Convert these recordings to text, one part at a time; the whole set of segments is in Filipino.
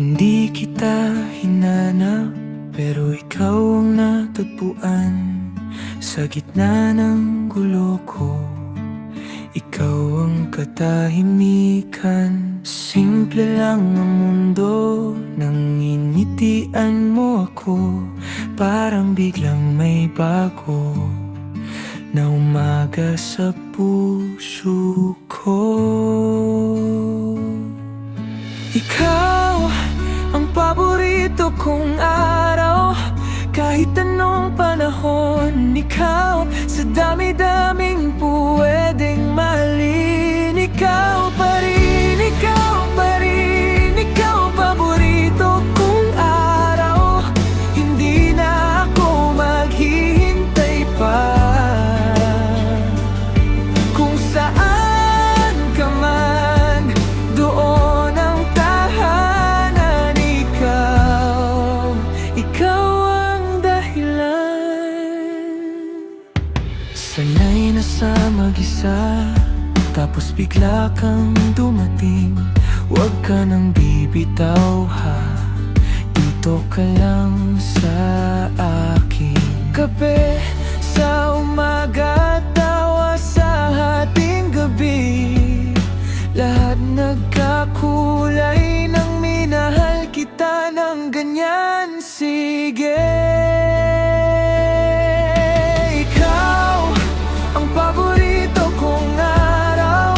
Hindi kita hinanap, pero ikaw ang natagpuan. Sa gitna ng gulo ko, ikaw ang katahimikan. Simple lang ang mundo, nang initian mo ako. Parang biglang may bago na umaga sa puso ko. Ikaw ang paborito kong araw, kahit anong panahon. Ikaw sa dami-daming pwedeng mahalin. Ikaw pa rin, ikaw pa rin, ikaw ang paborito kong araw. Hindi na ako maghihintay pa. Kung saan ka man, doon ang tahanan. Ikaw ang dahilan. Sanay na sa mag-isa, tapos bigla kang dumating. Huwag ka nang bibitaw ha, dito ka lang sa akin. Kape sa umaga, tawa sa hating gabi, lahat nagkakulay nang minahal kita ng ganyan. Sige, ikaw ang paborito kong araw,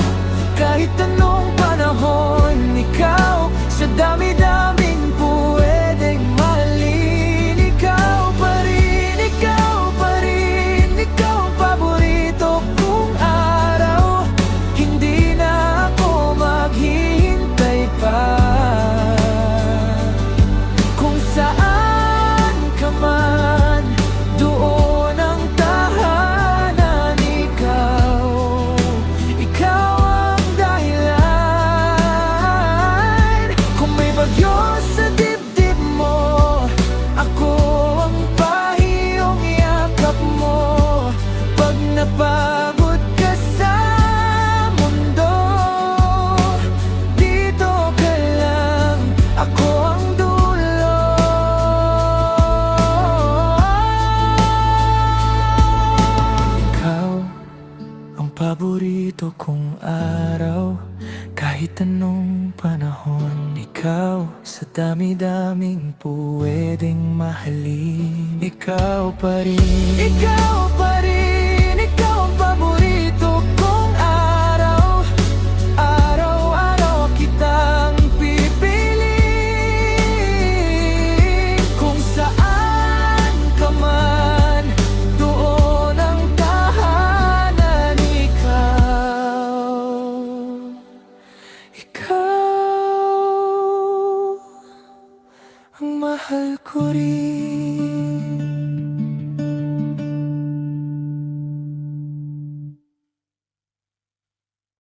kahit anong panahon. Ikaw sa dami-daming pwedeng mahalin. Ikaw pa rin, ikaw pa rin, ikaw ang paborito kong araw. Hindi na ako maghihintay pa. Kung saan ka man, doon ang tahanan. Ikaw ang dahilan. Kung may bagyo sa dibdib mo, ako ang pahiyong yakap mo. Pag napagod ka sa mundo, dito ka lang, ako ang dulo. Ikaw ang paborito kong araw, kahit anong panahon. Ikaw sa dami-daming pwedeng mahalin. Ikaw pa rin, ikaw pa rin, ikaw ang paborito kong araw. Araw-araw kitang pipiliin. Kung saan ka man, doon ang tahanan. Ikaw ang mahal ko rin.